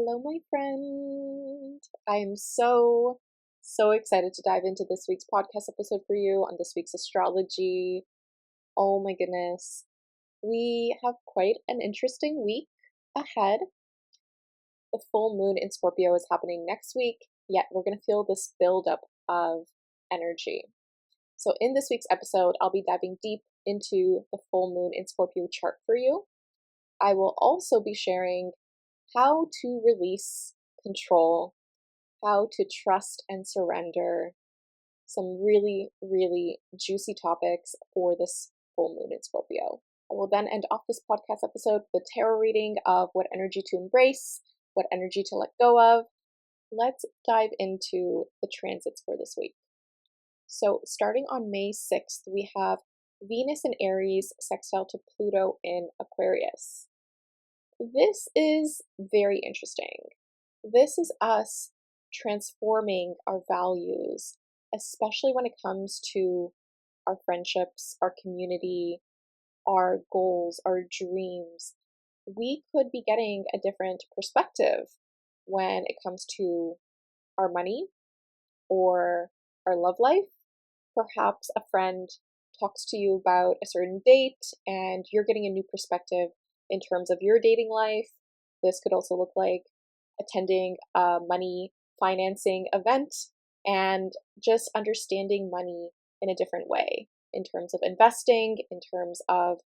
Hello, my friend. I am so excited to dive into this week's podcast episode for you on this week's astrology. Oh my goodness. We have quite an interesting week ahead. The full moon in Scorpio is happening next week, yet we're going to feel this buildup of energy. So, in this week's episode, I'll be diving deep into the full moon in Scorpio chart for you. I will also be sharing how to release control, how to trust and surrender, some really juicy topics for this full moon in Scorpio. I will then end off this podcast episode with a tarot reading of what energy to embrace, what energy to let go of. Let's dive into the transits for this week. So, starting on May 6th, we have Venus in Aries sextile to Pluto in Aquarius. This is very interesting. This is us transforming our values, especially when it comes to our friendships, our community, our goals, our dreams. We could be getting a different perspective when it comes to our money or our love life. Perhaps a friend talks to you about a certain date and you're getting a new perspective in terms of your dating life. This could also look like attending a money financing event and just understanding money in a different way in terms of investing, in terms of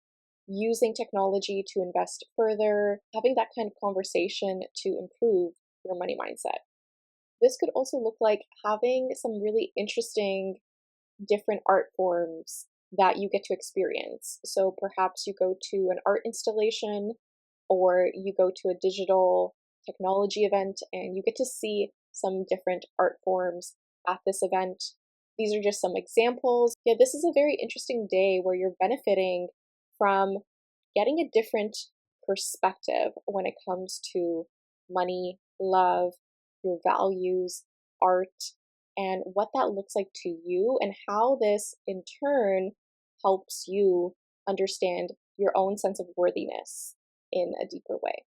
using technology to invest further, having that kind of conversation to improve your money mindset. This could also look like having some really interesting different art forms that you get to experience. So perhaps you go to an art installation or you go to a digital technology event and you get to see some different art forms at this event. These are just some examples. Yeah, this is a very interesting day where you're benefiting from getting a different perspective when it comes to money, love, your values, art, and what that looks like to you, and how this in turn helps you understand your own sense of worthiness in a deeper way.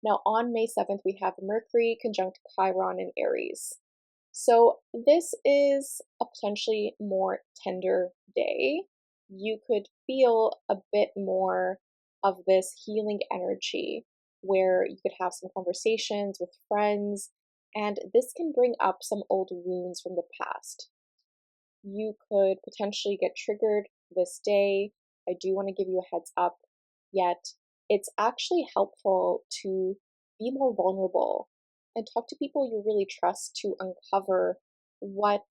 Now, on May 7th, we have Mercury conjunct Chiron in Aries. So, this is a potentially more tender day. You could feel a bit more of this healing energy where you could have some conversations with friends, and this can bring up some old wounds from the past. You could potentially get triggered this day. I do want to give you a heads up, yet it's actually helpful to be more vulnerable and talk to people you really trust to uncover what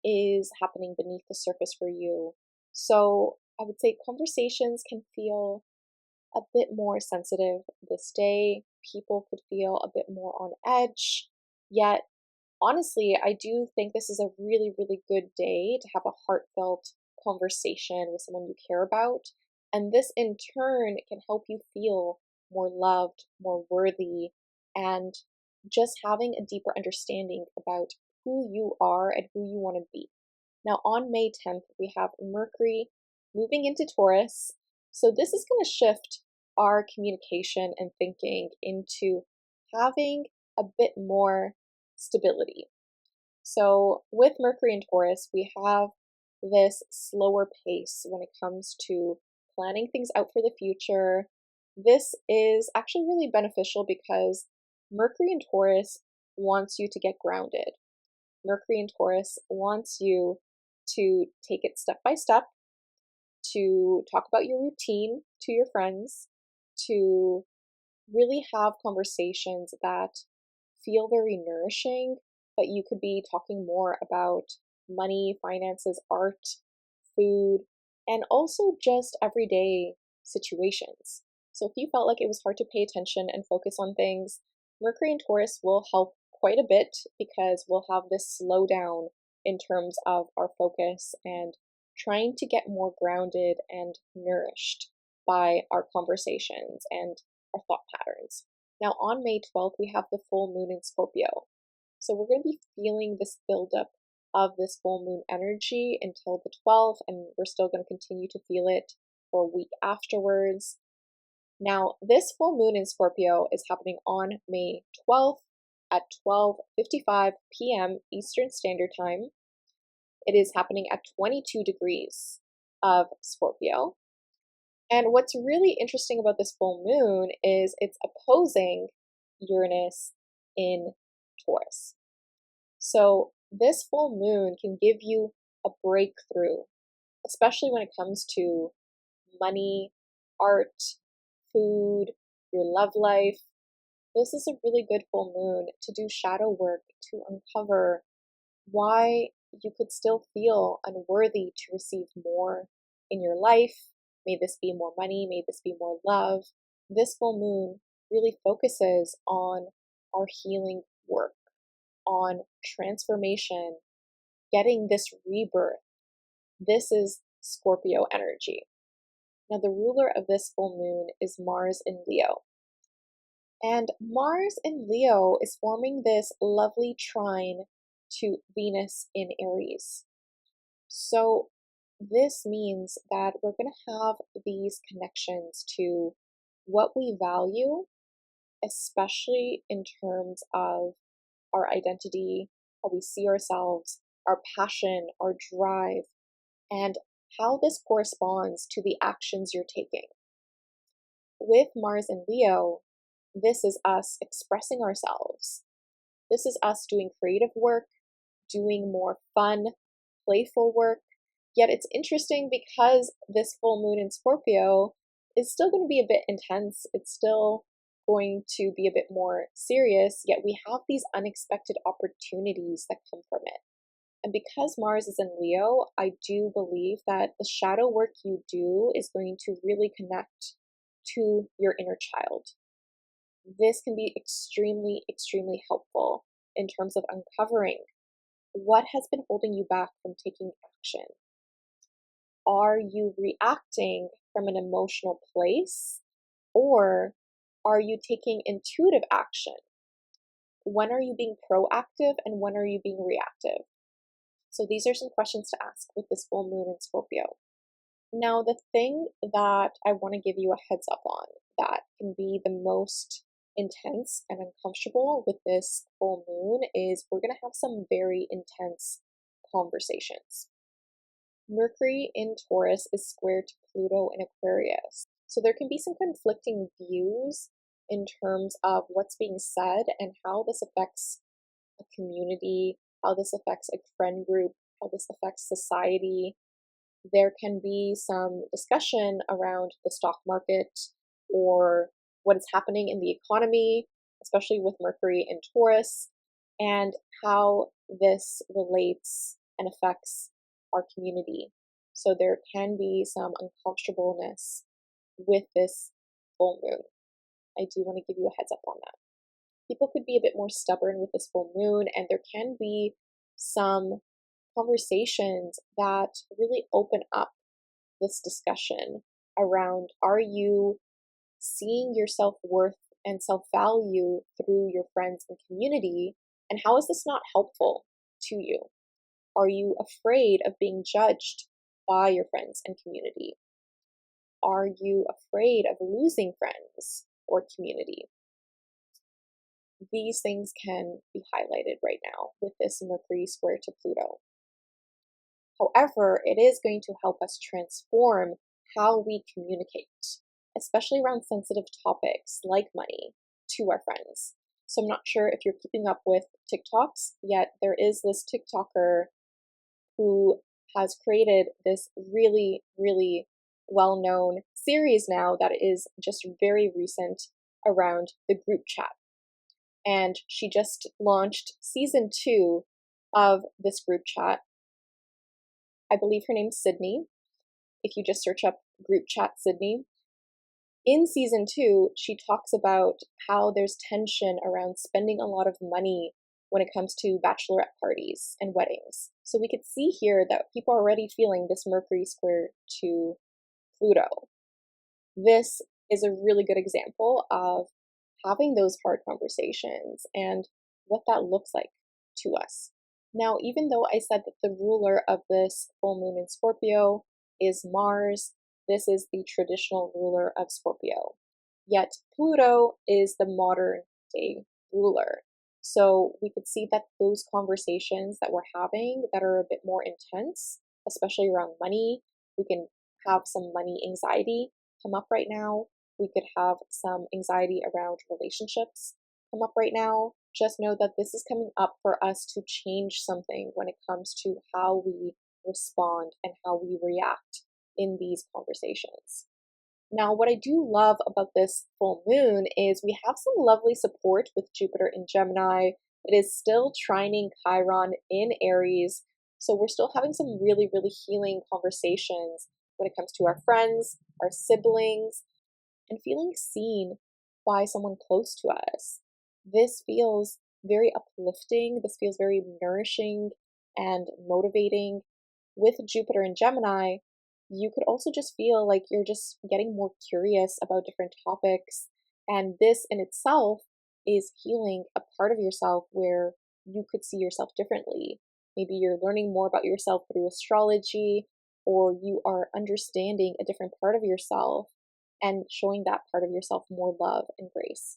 is happening beneath the surface for you. So I would say conversations can feel a bit more sensitive this day. People could feel a bit more on edge, yet honestly, I do think this is a really good day to have a heartfelt conversation with someone you care about. And this in turn can help you feel more loved, more worthy, and just having a deeper understanding about who you are and who you want to be. Now, on May 10th, we have Mercury moving into Taurus. So, this is going to shift our communication and thinking into having a bit more stability. So, with Mercury and Taurus, we have this slower pace when it comes to planning things out for the future. This is actually really beneficial because Mercury and Taurus wants you to get grounded. Mercury and Taurus wants you to take it step by step, to talk about your routine to your friends, to really have conversations that feel very nourishing, but you could be talking more about money, finances, art, food, and also just everyday situations. So if you felt like it was hard to pay attention and focus on things, Mercury and Taurus will help quite a bit because we'll have this slowdown in terms of our focus and trying to get more grounded and nourished by our conversations and our thought patterns. Now, on May 12th, we have the full moon in Scorpio. So we're going to be feeling this buildup of this full moon energy until the 12th, and we're still going to continue to feel it for a week afterwards. Now, this full moon in Scorpio is happening on May 12th at 12:55 p.m. Eastern Standard Time. It is happening at 22 degrees of Scorpio. And what's really interesting about this full moon is it's opposing Uranus in Taurus. So this full moon can give you a breakthrough, especially when it comes to money, art, food, your love life. This is a really good full moon to do shadow work, to uncover why you could still feel unworthy to receive more in your life. May this be more money, may this be more love. This full moon really focuses on our healing work, on transformation, getting this rebirth. This is Scorpio energy. Now, the ruler of this full moon is Mars in Leo. And Mars in Leo is forming this lovely trine to Venus in Aries. So this means that we're going to have these connections to what we value, especially in terms of our identity, how we see ourselves, our passion, our drive, and how this corresponds to the actions you're taking. With Mars in Leo, this is us expressing ourselves. This is us doing creative work, doing more fun, playful work. Yet it's interesting because this full moon in Scorpio is still going to be a bit intense. It's still going to be a bit more serious, yet we have these unexpected opportunities that come from it. And because Mars is in Leo, I do believe that the shadow work you do is going to really connect to your inner child. This can be extremely, extremely helpful in terms of uncovering what has been holding you back from taking action. Are you reacting from an emotional place, or are you taking intuitive action? When are you being proactive and when are you being reactive? So these are some questions to ask with this full moon in Scorpio. Now, the thing that I want to give you a heads up on that can be the most intense and uncomfortable with this full moon is we're going to have some very intense conversations. Mercury in Taurus is square to Pluto in Aquarius. So there can be some conflicting views in terms of what's being said and how this affects a community, how this affects a friend group, how this affects society. There can be some discussion around the stock market or what is happening in the economy, especially with Mercury in Taurus, and how this relates and affects our community. So there can be some uncomfortableness with this full moon. I do want to give you a heads up on that. People could be a bit more stubborn with this full moon, and there can be some conversations that really open up this discussion around, are you seeing your self-worth and self-value through your friends and community, and how is this not helpful to you? Are you afraid of being judged by your friends and community? Are you afraid of losing friends or community? These things can be highlighted right now with this Mercury square to Pluto. However, it is going to help us transform how we communicate, especially around sensitive topics like money, to our friends. So I'm not sure if you're keeping up with TikToks, yet there is this TikToker who has created this really, really well-known series now that is just very recent around the group chat. And she just launched season 2 of this group chat. I believe her name's Sydney. If you just search up group chat Sydney. In season 2, she talks about how there's tension around spending a lot of money when it comes to bachelorette parties and weddings. So we could see here that people are already feeling this Mercury square to Pluto. This is a really good example of having those hard conversations and what that looks like to us. Now, even though I said that the ruler of this full moon in Scorpio is Mars, this is the traditional ruler of Scorpio. yet Pluto is the modern day ruler. So we could see that those conversations that we're having that are a bit more intense, especially around money, we can have some money anxiety come up right now. We could have some anxiety around relationships come up right now. Just know that this is coming up for us to change something when it comes to how we respond and how we react in these conversations. Now, what I do love about this full moon is we have some lovely support with Jupiter in Gemini. It is still trining Chiron in Aries. So we're still having some really, really healing conversations when it comes to our friends, our siblings, and feeling seen by someone close to us. This feels very uplifting. This feels very nourishing and motivating. With Jupiter in Gemini, you could also just feel like you're just getting more curious about different topics. And this in itself is healing a part of yourself where you could see yourself differently. Maybe you're learning more about yourself through astrology, or you are understanding a different part of yourself and showing that part of yourself more love and grace.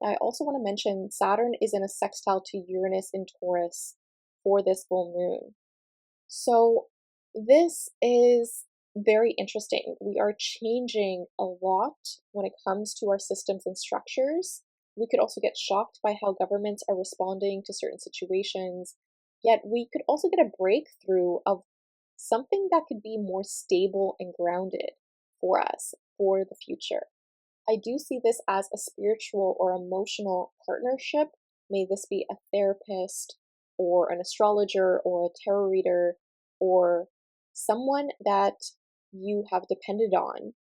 I also want to mention Saturn is in a sextile to Uranus in Taurus for this full moon. So this is very interesting. We are changing a lot when it comes to our systems and structures. We could also get shocked by how governments are responding to certain situations, yet we could also get a breakthrough of something that could be more stable and grounded for us for the future. I do see this as a spiritual or emotional partnership. May this be a therapist or an astrologer or a tarot reader or someone that you have depended on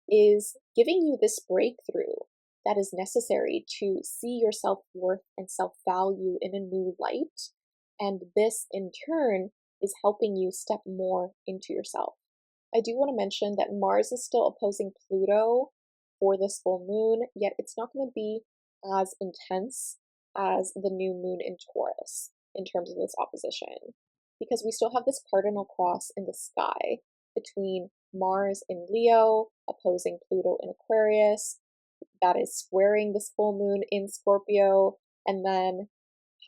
is giving you this breakthrough that is necessary to see your self-worth and self-value in a new light. And this in turn is helping you step more into yourself. I do want to mention that Mars is still opposing Pluto for this full moon, yet it's not going to be as intense as the new moon in Taurus in terms of this opposition, because we still have this cardinal cross in the sky between Mars in Leo opposing Pluto in Aquarius, that is squaring this full moon in Scorpio, and then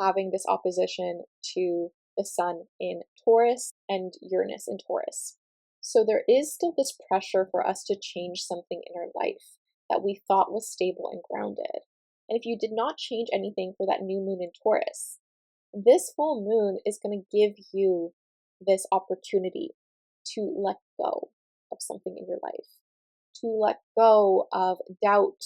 having this opposition to the Sun in Taurus and Uranus in Taurus. So there is still this pressure for us to change something in our life that we thought was stable and grounded. And if you did not change anything for that new moon in Taurus, this full moon is going to give you this opportunity to let go of something in your life, to let go of doubt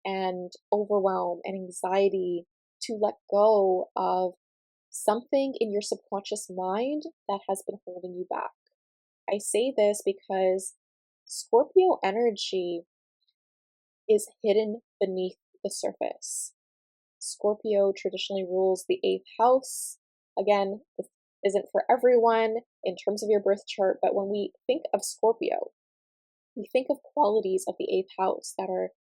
and overwhelm and anxiety, to let go of something in your subconscious mind that has been holding you back. I say this because Scorpio energy is hidden beneath the surface. Scorpio traditionally rules the 8th house. Again, this isn't for everyone in terms of your birth chart, but when we think of Scorpio, we think of qualities of the 8th house that are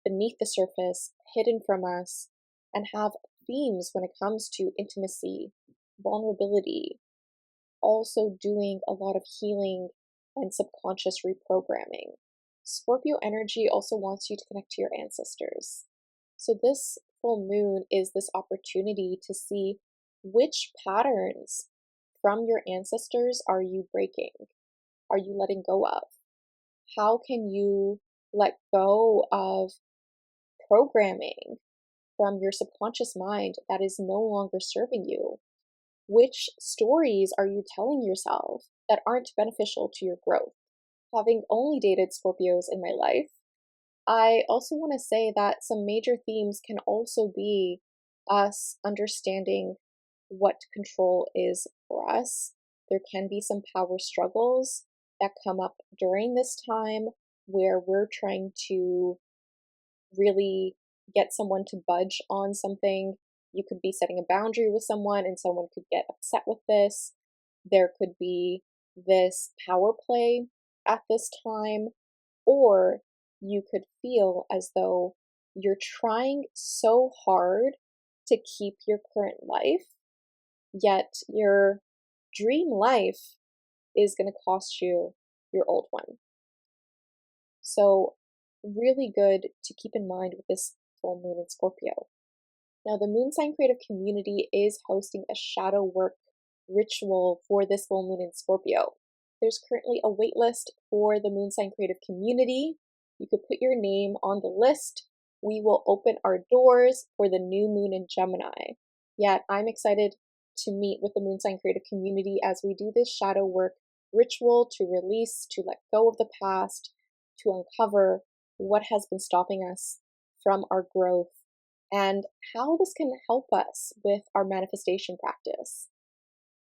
beneath the surface, hidden from us, and have themes when it comes to intimacy, vulnerability, also doing a lot of healing and subconscious reprogramming. Scorpio energy also wants you to connect to your ancestors. So this full moon is this opportunity to see which patterns from your ancestors are you breaking? Are you letting go of? How can you let go of programming from your subconscious mind that is no longer serving you? Which stories are you telling yourself that aren't beneficial to your growth? Having only dated Scorpios in my life, I also want to say that some major themes can also be us understanding what control is for us. There can be some power struggles that come up during this time where we're trying to really get someone to budge on something. You could be setting a boundary with someone and someone could get upset with this. There could be this power play at this time, or you could feel as though you're trying so hard to keep your current life, yet your dream life is going to cost you your old one. So really good to keep in mind with this full moon in Scorpio. Now, the Moon Sign Creative Community is hosting a shadow work ritual for this full moon in Scorpio. There's currently a waitlist for the Moon Sign Creative Community. You could put your name on the list. We will open our doors for the new moon in Gemini. Yet, I'm excited to meet with the Moon Sign Creative Community as we do this shadow work ritual to release, to let go of the past, to uncover what has been stopping us from our growth, and how this can help us with our manifestation practice.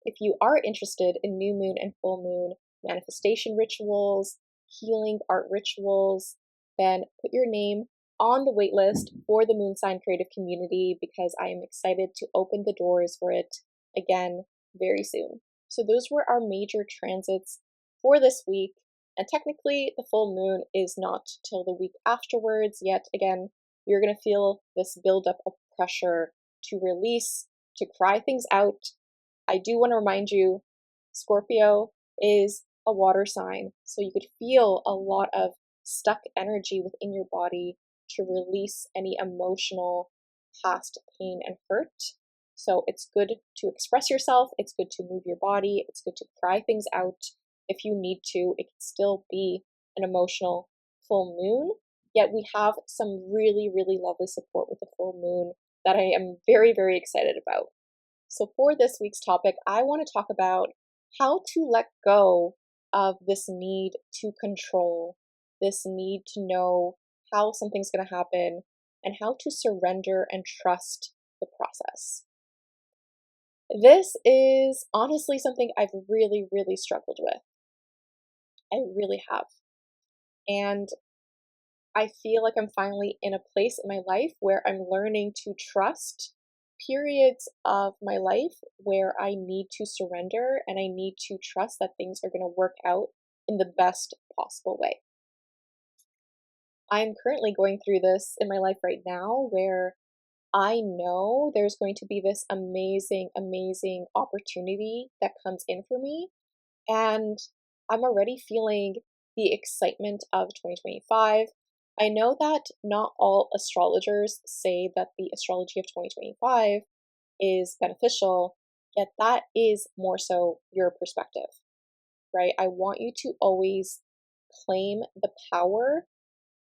If you are interested in new moon and full moon manifestation rituals, healing art rituals, then put your name on the waitlist for the Moon Sign Creative Community because I am excited to open the doors for it again very soon. So those were our major transits for this week. And technically, the full moon is not till the week afterwards, yet again, you're going to feel this buildup of pressure to release, to cry things out. I do want to remind you, Scorpio is a water sign, so you could feel a lot of stuck energy within your body to release any emotional past pain and hurt. So it's good to express yourself, it's good to move your body, it's good to cry things out. If you need to, it can still be an emotional full moon. Yet we have some really, really lovely support with the full moon that I am very, very excited about. So for this week's topic, I want to talk about how to let go of this need to control, this need to know how something's going to happen, and how to surrender and trust the process. This is honestly something I've really, really struggled with. I really have. And I feel like I'm finally in a place in my life where I'm learning to trust periods of my life where I need to surrender and I need to trust that things are going to work out in the best possible way. I'm currently going through this in my life right now where I know there's going to be this amazing, amazing opportunity that comes in for me. And I'm already feeling the excitement of 2025. I know that not all astrologers say that the astrology of 2025 is beneficial, yet that is more so your perspective, right? I want you to always claim the power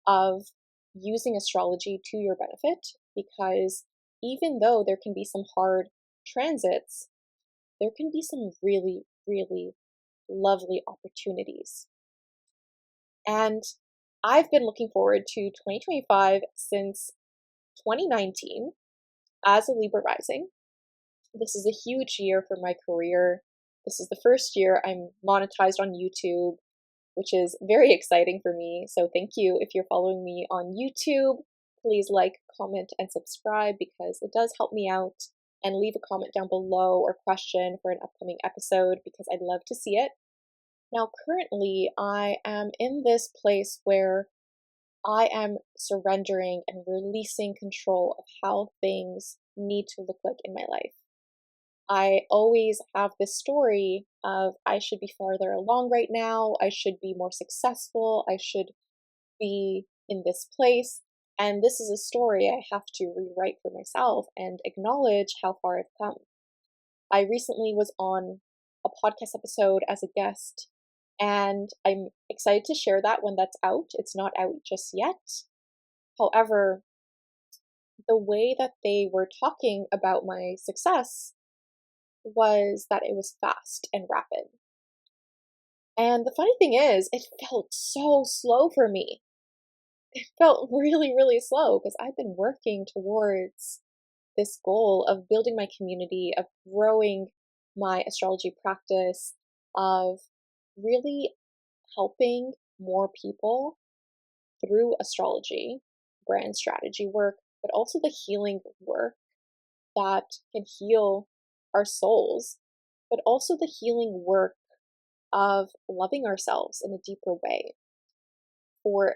of using astrology to your benefit because even though there can be some hard transits, there can be some really, really lovely opportunities. And I've been looking forward to 2025 since 2019 as a Libra rising. This is a huge year for my career. This is the first year I'm monetized on YouTube, which is very exciting for me. So thank you if you're following me on YouTube. Please like, comment, and subscribe because it does help me out. And leave a comment down below or question for an upcoming episode because I'd love to see it. Now, currently, I am in this place where I am surrendering and releasing control of how things need to look like in my life. I always have this story of I should be farther along right now, I should be more successful, I should be in this place. And this is a story I have to rewrite for myself and acknowledge how far I've come. I recently was on a podcast episode as a guest, and I'm excited to share that when that's out. It's not out just yet. However, the way that they were talking about my success was that it was fast and rapid. And the funny thing is, it felt so slow for me. It felt really, really slow because I've been working towards this goal of building my community, of growing my astrology practice, of really helping more people through astrology, brand strategy work, but also the healing work that can heal our souls, but also the healing work of loving ourselves in a deeper way. For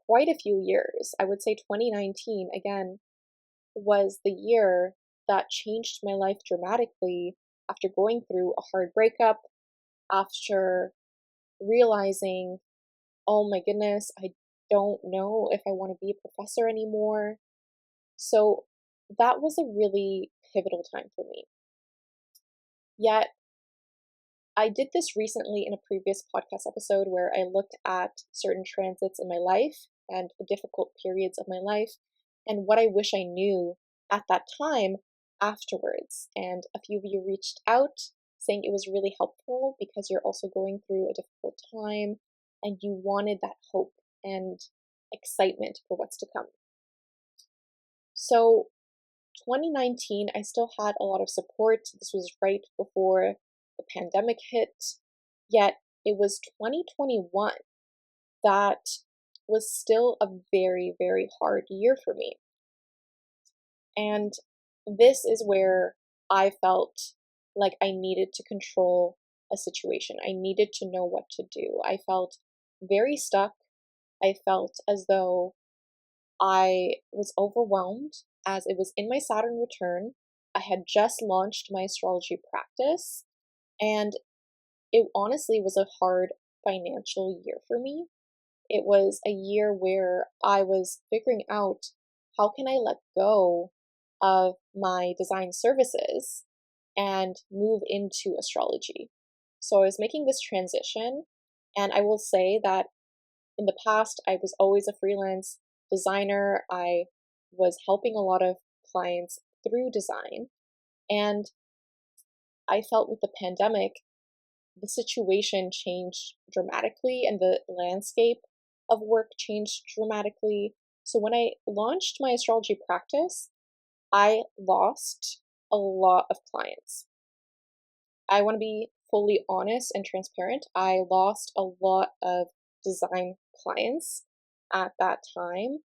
quite a few years, I would say 2019, again, was the year that changed my life dramatically after going through a hard breakup, after realizing, oh my goodness, I don't know if I want to be a professor anymore. So that was a really pivotal time for me. Yet, I did this recently in a previous podcast episode where I looked at certain transits in my life and the difficult periods of my life and what I wish I knew at that time afterwards. And a few of you reached out saying it was really helpful because you're also going through a difficult time and you wanted that hope and excitement for what's to come. So 2019, I still had a lot of support. This was right before the pandemic hit. Yet it was 2021 that was still a very, very hard year for me. And this is where I felt like I needed to control a situation. I needed to know what to do. I felt very stuck. I felt as though I was overwhelmed as it was in my Saturn return. I had just launched my astrology practice, and it honestly was a hard financial year for me. It was a year where I was figuring out how can I let go of my design services and move into astrology. So I was making this transition, and I will say that in the past, I was always a freelance designer. I was helping a lot of clients through design. And I felt with the pandemic, the situation changed dramatically and the landscape of work changed dramatically. So when I launched my astrology practice, I lost a lot of clients. I want to be fully honest and transparent. I lost a lot of design clients at that time.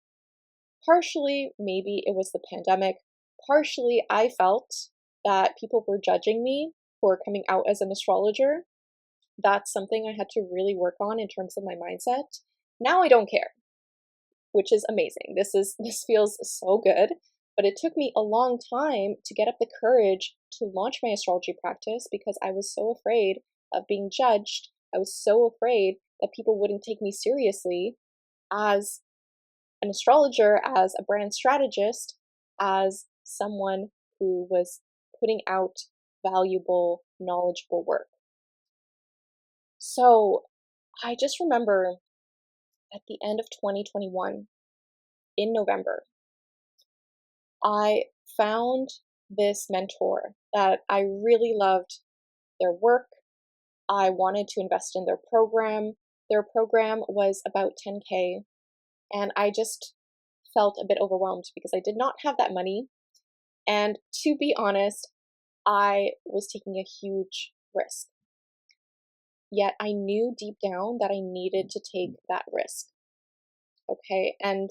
Partially, maybe it was the pandemic. Partially, I felt that people were judging me for coming out as an astrologer. That's something I had to really work on in terms of my mindset. Now I don't care, which is amazing. This feels so good, but it took me a long time to get up the courage to launch my astrology practice because I was so afraid of being judged. I was so afraid that people wouldn't take me seriously as an astrologer, as a brand strategist, as someone who was putting out valuable, knowledgeable work. So I just remember at the end of 2021, in November, I found this mentor that I really loved their work. I wanted to invest in their program. Their program was about 10K, and I just felt a bit overwhelmed because I did not have that money. And to be honest, I was taking a huge risk. Yet I knew deep down that I needed to take that risk. Okay, and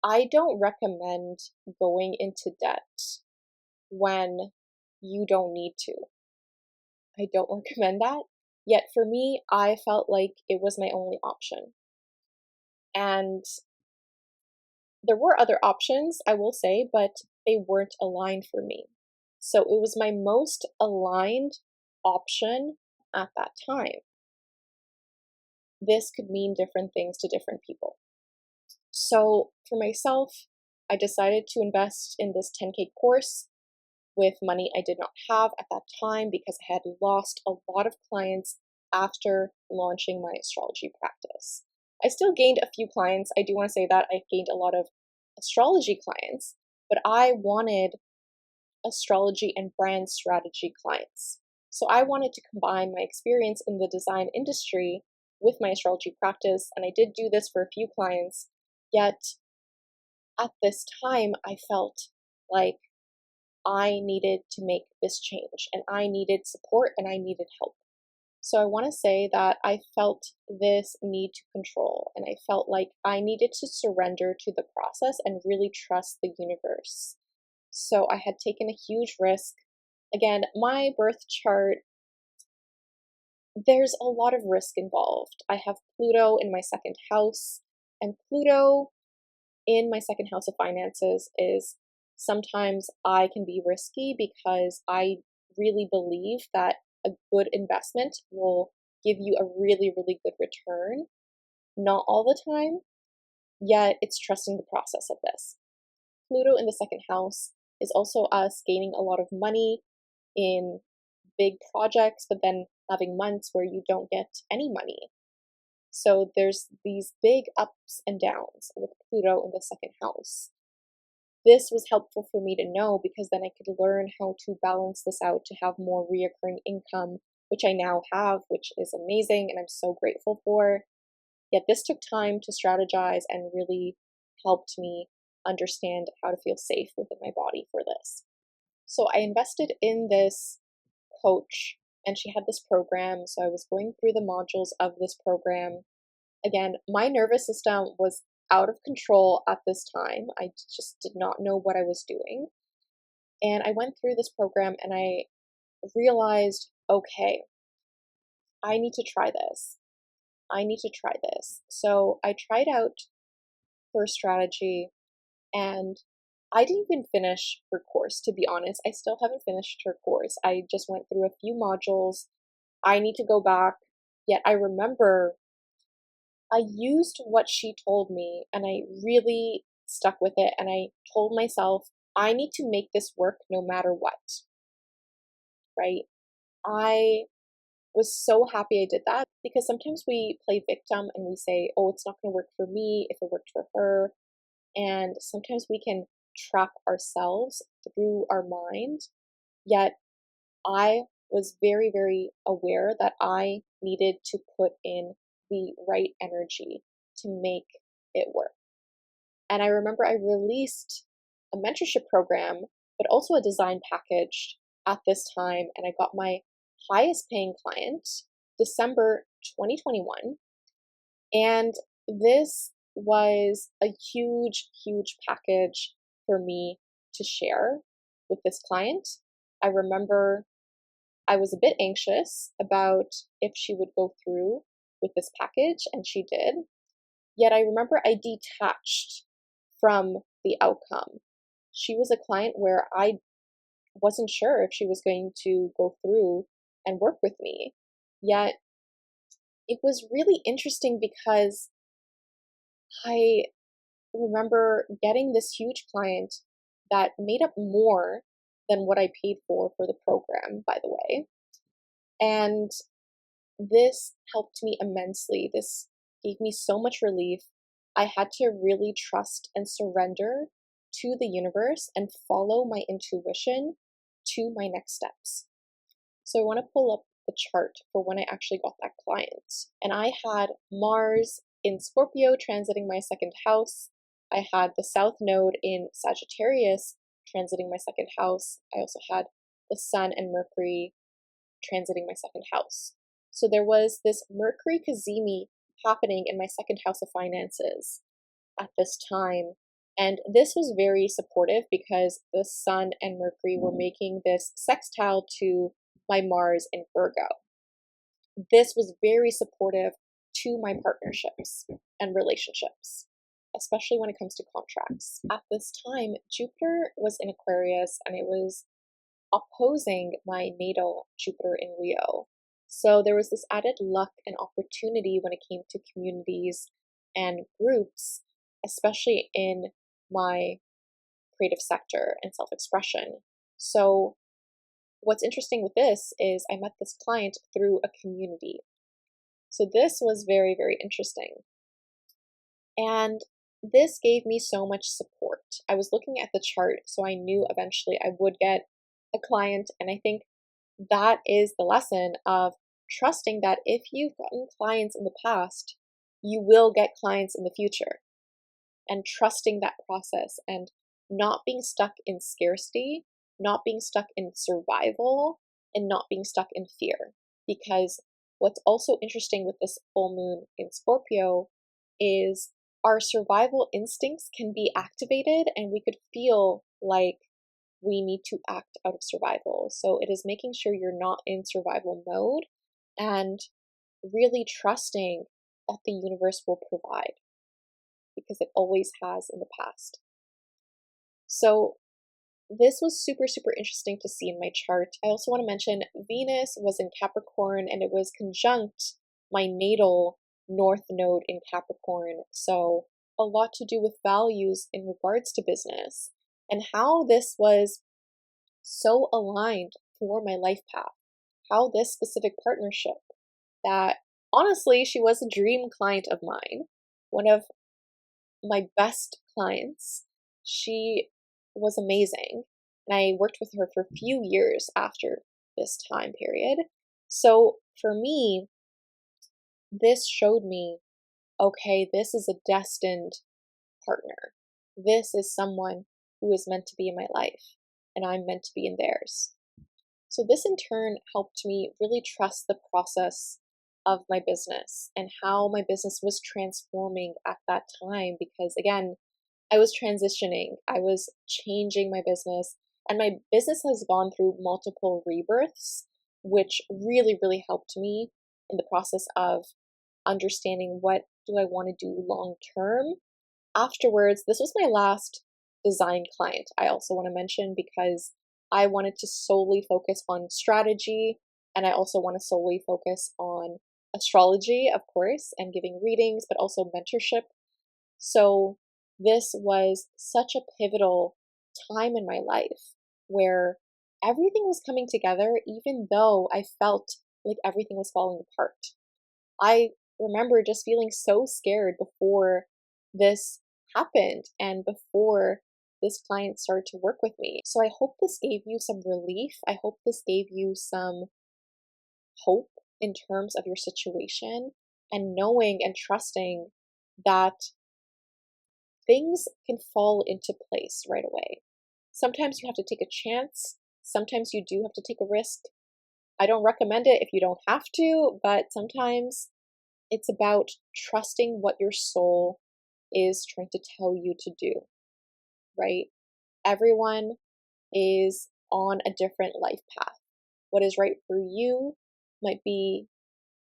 I don't recommend going into debt when you don't need to. I don't recommend that. Yet for me, I felt like it was my only option. And there were other options, I will say, but they weren't aligned for me. So it was my most aligned option at that time. This could mean different things to different people. So for myself, I decided to invest in this 10K course with money I did not have at that time because I had lost a lot of clients after launching my astrology practice. I still gained a few clients. I do want to say that I gained a lot of astrology clients, but I wanted astrology and brand strategy clients. So I wanted to combine my experience in the design industry with my astrology practice, and I did do this for a few clients. Yet at this time, I felt like I needed to make this change and I needed support and I needed help. So I want to say that I felt this need to control and I felt like I needed to surrender to the process and really trust the universe. So I had taken a huge risk. Again, my birth chart, there's a lot of risk involved. I have Pluto in my second house, and Pluto in my second house of finances is sometimes I can be risky because I really believe that a good investment will give you a really, really good return. Not all the time, yet it's trusting the process of this. Pluto in the second house is also us gaining a lot of money in big projects, but then having months where you don't get any money. So there's these big ups and downs with Pluto in the second house. This was helpful for me to know because then I could learn how to balance this out to have more reoccurring income, which I now have, which is amazing and I'm so grateful for. Yet this took time to strategize and really helped me understand how to feel safe within my body for this. So I invested in this coach and she had this program. So I was going through the modules of this program. Again, my nervous system was out of control at this time. I just did not know what I was doing. And I went through this program and I realized, okay, I need to try this. I need to try this. So I tried out her strategy and I didn't even finish her course, to be honest. I still haven't finished her course. I just went through a few modules. I need to go back. Yet I remember I used what she told me and I really stuck with it. And I told myself, I need to make this work no matter what, right? I was so happy I did that because sometimes we play victim and we say, oh, it's not going to work for me if it worked for her. And sometimes we can trap ourselves through our mind. Yet I was very, very aware that I needed to put in the right energy to make it work. And I remember I released a mentorship program, but also a design package at this time. And I got my highest paying client December 2021. And this was a huge, huge package for me to share with this client. I remember I was a bit anxious about if she would go through with this package, and she did. Yet I remember I detached from the outcome. She was a client where I wasn't sure if she was going to go through and work with me. Yet it was really interesting because I remember getting this huge client that made up more than what I paid for the program, by the way. And this helped me immensely. This gave me so much relief. I had to really trust and surrender to the universe and follow my intuition to my next steps. So I want to pull up the chart for when I actually got that client. And I had Mars in Scorpio transiting my second house. I had the South Node in Sagittarius transiting my second house. I also had the Sun and Mercury transiting my second house. So there was this Mercury Cazimi happening in my second house of finances at this time. And this was very supportive because the Sun and Mercury were making this sextile to my Mars in Virgo. This was very supportive to my partnerships and relationships, especially when it comes to contracts. At this time, Jupiter was in Aquarius and it was opposing my natal Jupiter in Leo. So there was this added luck and opportunity when it came to communities and groups, especially in my creative sector and self-expression. So what's interesting with this is I met this client through a community. So this was very, very interesting. And this gave me so much support. I was looking at the chart, so I knew eventually I would get a client. And I think that is the lesson of trusting that if you've gotten clients in the past, you will get clients in the future. And trusting that process and not being stuck in scarcity, not being stuck in survival, and not being stuck in fear. Because what's also interesting with this full moon in Scorpio is our survival instincts can be activated and we could feel like we need to act out of survival. So it is making sure you're not in survival mode and really trusting that the universe will provide because it always has in the past. So this was super, super interesting to see in my chart. I also want to mention Venus was in Capricorn and it was conjunct my natal North Node in Capricorn. So a lot to do with values in regards to business and how this was so aligned for my life path. How this specific partnership that honestly, she was a dream client of mine, one of my best clients. She was amazing. And I worked with her for a few years after this time period. So for me, this showed me, okay, this is a destined partner. This is someone who is meant to be in my life, and I'm meant to be in theirs. So this in turn helped me really trust the process of my business and how my business was transforming at that time, because again, I was transitioning, I was changing my business, and my business has gone through multiple rebirths, which really, really helped me in the process of understanding what do I want to do long term. Afterwards, this was my last design client, I also want to mention, because I wanted to solely focus on strategy, and I also want to solely focus on astrology, of course, and giving readings, but also mentorship. So this was such a pivotal time in my life where everything was coming together, even though I felt like everything was falling apart. I remember just feeling so scared before this happened and before this client started to work with me. So I hope this gave you some relief. I hope this gave you some hope in terms of your situation and knowing and trusting that things can fall into place right away. Sometimes you have to take a chance. Sometimes you do have to take a risk. I don't recommend it if you don't have to, but sometimes it's about trusting what your soul is trying to tell you to do, right? Everyone is on a different life path. What is right for you might be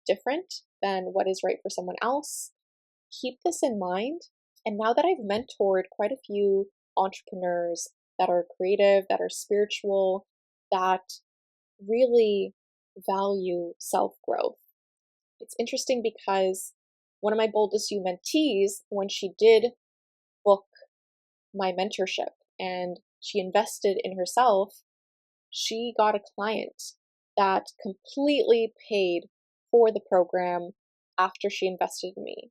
different than what is right for someone else. Keep this in mind. And now that I've mentored quite a few entrepreneurs that are creative, that are spiritual, that really value self-growth, it's interesting because one of my boldest you mentees, when she did book my mentorship and she invested in herself, she got a client that completely paid for the program after she invested in me.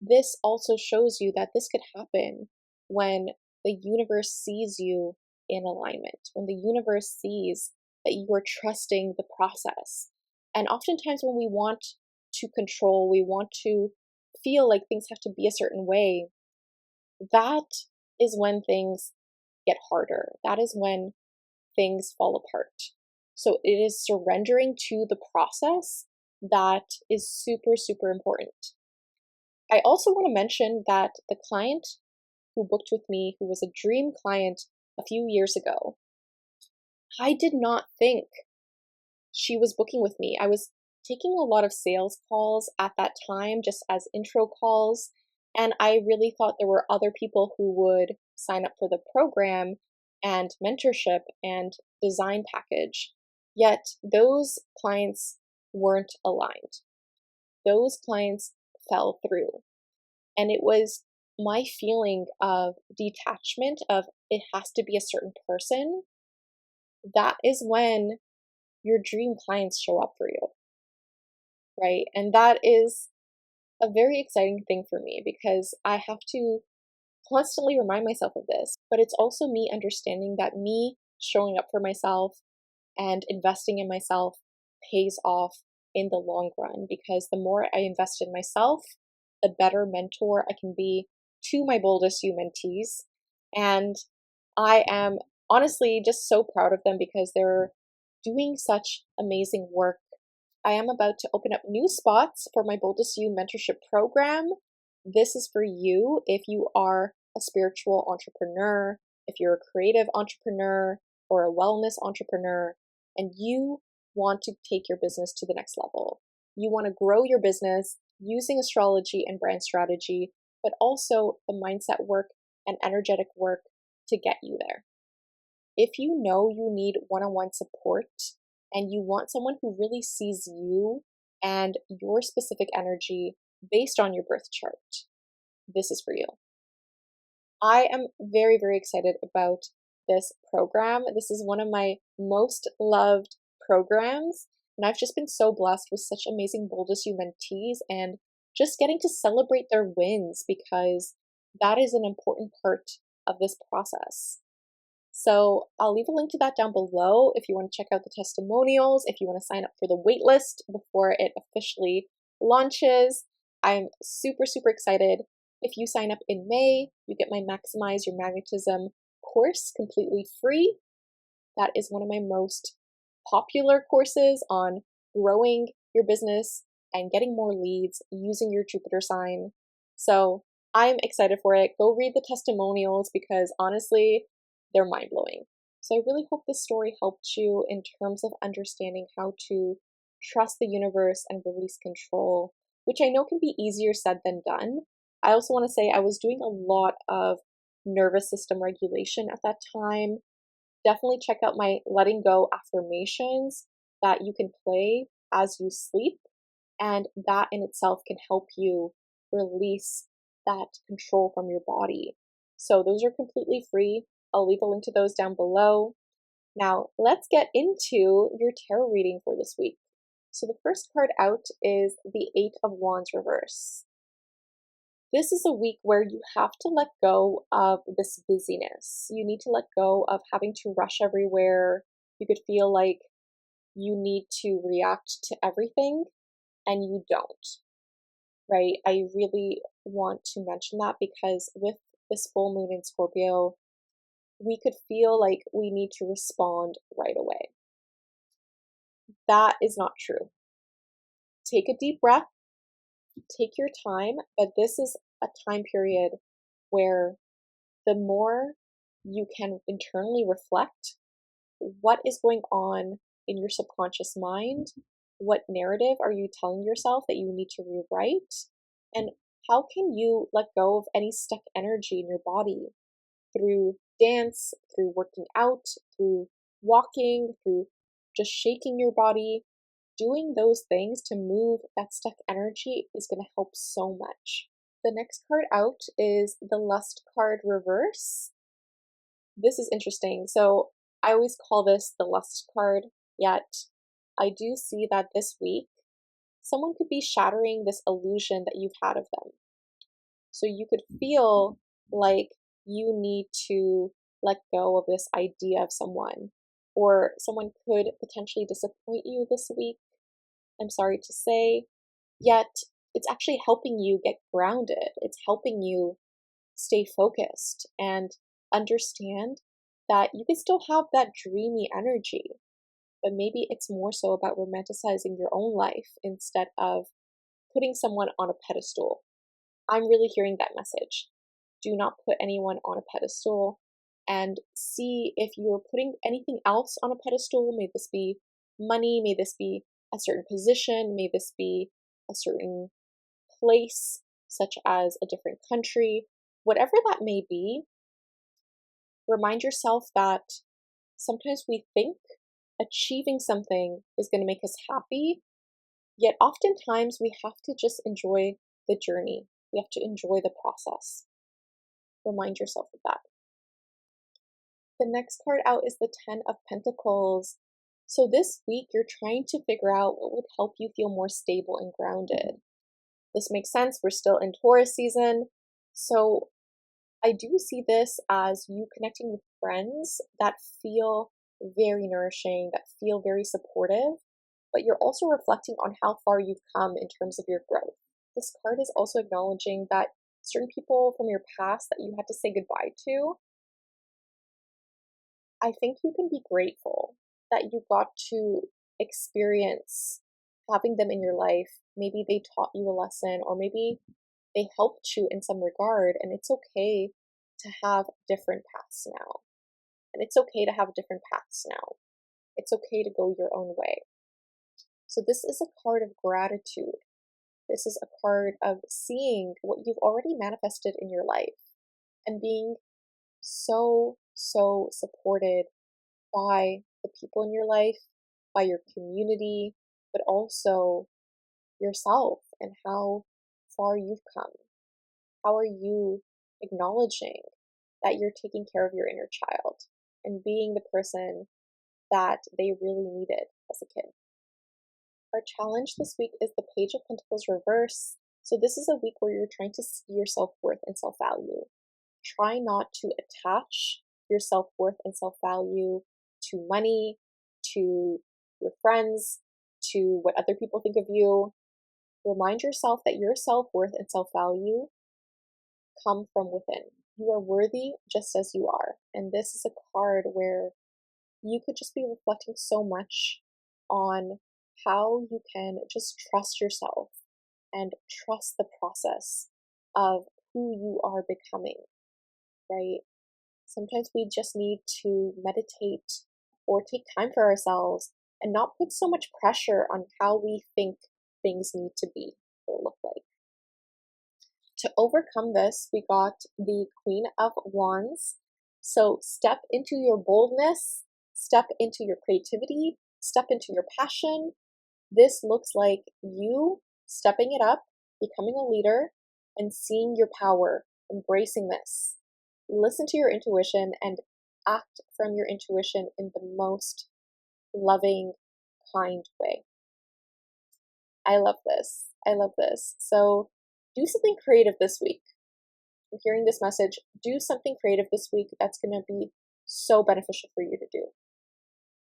This also shows you that this could happen when the universe sees you in alignment, when the universe sees that you are trusting the process. And oftentimes when we want to control, we want to feel like things have to be a certain way, that is when things get harder. That is when things fall apart. So it is surrendering to the process that is super, super important. I also want to mention that the client who booked with me, who was a dream client a few years ago, I did not think she was booking with me. I was taking a lot of sales calls at that time, just as intro calls, and I really thought there were other people who would sign up for the program and mentorship and design package. Yet those clients weren't aligned. Those clients fell through. And it was my feeling of detachment of it has to be a certain person. That is when your dream clients show up for you, right? And that is a very exciting thing for me because I have to constantly remind myself of this. But it's also me understanding that me showing up for myself and investing in myself pays off in the long run, because the more I invest in myself, the better mentor I can be to my boldest you mentees. And I am honestly just so proud of them because they're doing such amazing work. I am about to open up new spots for my Boldest You mentorship program. This is for you if you are a spiritual entrepreneur, if you're a creative entrepreneur or a wellness entrepreneur, and you want to take your business to the next level. You want to grow your business using astrology and brand strategy, but also the mindset work and energetic work to get you there. If you know you need one-on-one support and you want someone who really sees you and your specific energy based on your birth chart, this is for you. I am very, very excited about this program. This is one of my most loved programs, and I've just been so blessed with such amazing Bold as You mentees and just getting to celebrate their wins because that is an important part of this process. So I'll leave a link to that down below if you want to check out the testimonials, if you want to sign up for the waitlist before it officially launches. I'm super, super excited. If you sign up in May, you get my Maximize Your Magnetism course completely free. That is one of my most popular courses on growing your business and getting more leads using your Jupiter sign. So I'm excited for it. Go read the testimonials because honestly, they're mind blowing. So I really hope this story helped you in terms of understanding how to trust the universe and release control, which I know can be easier said than done. I also want to say I was doing a lot of nervous system regulation at that time. Definitely check out my letting go affirmations that you can play as you sleep, and that in itself can help you release that control from your body. So those are completely free. I'll leave a link to those down below. Now, let's get into your tarot reading for this week. So the first card out is the Eight of Wands reverse. This is a week where you have to let go of this busyness. You need to let go of having to rush everywhere. You could feel like you need to react to everything and you don't, right? I really want to mention that because with this full moon in Scorpio, we could feel like we need to respond right away. That is not true. Take a deep breath, take your time, but this is a time period where the more you can internally reflect what is going on in your subconscious mind, what narrative are you telling yourself that you need to rewrite, and how can you let go of any stuck energy in your body through dance, through working out, through walking, through just shaking your body. Doing those things to move that stuck energy is going to help so much. The next card out is the Lust card reverse. This is interesting. So I always call this the Lust card, yet I do see that this week someone could be shattering this illusion that you've had of them. So you could feel like you need to let go of this idea of someone, or someone could potentially disappoint you this week. I'm sorry to say, yet it's actually helping you get grounded. It's helping you stay focused and understand that you can still have that dreamy energy, but maybe it's more so about romanticizing your own life instead of putting someone on a pedestal. I'm really hearing that message. Do not put anyone on a pedestal and see if you're putting anything else on a pedestal. May this be money, may this be a certain position, may this be a certain place, such as a different country, whatever that may be. Remind yourself that sometimes we think achieving something is going to make us happy, yet oftentimes we have to just enjoy the journey. We have to enjoy the process. Remind yourself of that. The next card out is the Ten of Pentacles. So this week, you're trying to figure out what would help you feel more stable and grounded. This makes sense. We're still in Taurus season. So I do see this as you connecting with friends that feel very nourishing, that feel very supportive, but you're also reflecting on how far you've come in terms of your growth. This card is also acknowledging that certain people from your past that you had to say goodbye to, I think you can be grateful that you got to experience having them in your life. Maybe they taught you a lesson, or maybe they helped you in some regard, and it's okay to have different paths now. And it's okay to have different paths now. It's okay to go your own way. So this is a card of gratitude. This is a card of seeing what you've already manifested in your life and being so supported by the people in your life, by your community, but also yourself and how far you've come. How are you acknowledging that you're taking care of your inner child and being the person that they really needed as a kid. Our challenge this week is the Page of Pentacles reverse. So this is a week where you're trying to see your self-worth and self-value. Try not to attach your self-worth and self-value to money, to your friends, to what other people think of you. Remind yourself that your self-worth and self-value come from within. You are worthy just as you are. And this is a card where you could just be reflecting so much on how you can just trust yourself and trust the process of who you are becoming, right? Sometimes we just need to meditate or take time for ourselves and not put so much pressure on how we think things need to be or look like. To overcome this, we got the Queen of Wands. So step into your boldness, step into your creativity, step into your passion. This looks like you stepping it up, becoming a leader, and seeing your power, embracing this. Listen to your intuition and act from your intuition in the most loving, kind way. I love this. I love this. So do something creative this week. I'm hearing this message. Do something creative this week that's going to be so beneficial for you to do.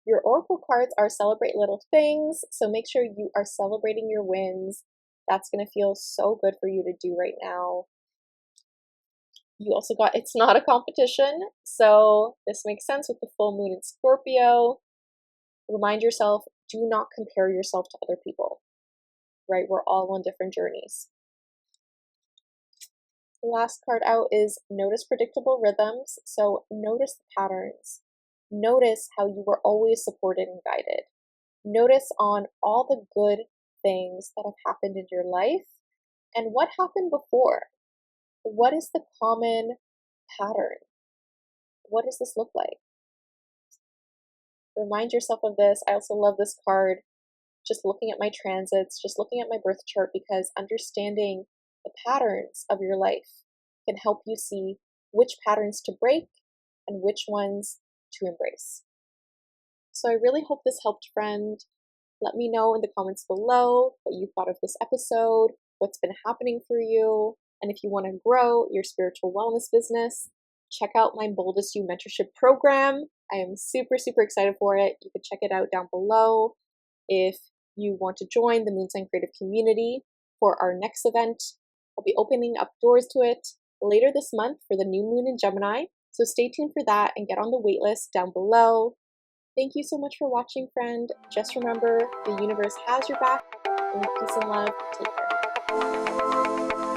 Your oracle cards are celebrate little things, so make sure you are celebrating your wins. That's going to feel so good for you to do right now. You also got it's not a competition, so this makes sense with the full moon in Scorpio. Remind yourself, do not compare yourself to other people, right? We're all on different journeys. The last card out is notice predictable rhythms, so notice the patterns. Notice how you were always supported and guided. Notice on all the good things that have happened in your life and what happened before. What is the common pattern? What does this look like? Remind yourself of this. I also love this card. Just looking at my transits, just looking at my birth chart, because understanding the patterns of your life can help you see which patterns to break and which ones to embrace. So I really hope this helped, friend. Let me know in the comments below what you thought of this episode, what's been happening for you, and if you want to grow your spiritual wellness business, check out my Boldest You mentorship program. I am super, super excited for it. You can check it out down below. If you want to join the Moon Sign Creative community for our next event, I'll be opening up doors to it later this month for the new moon in Gemini. So stay tuned for that and get on the waitlist down below. Thank you so much for watching, friend. Just remember, the universe has your back. And peace and love. Take care.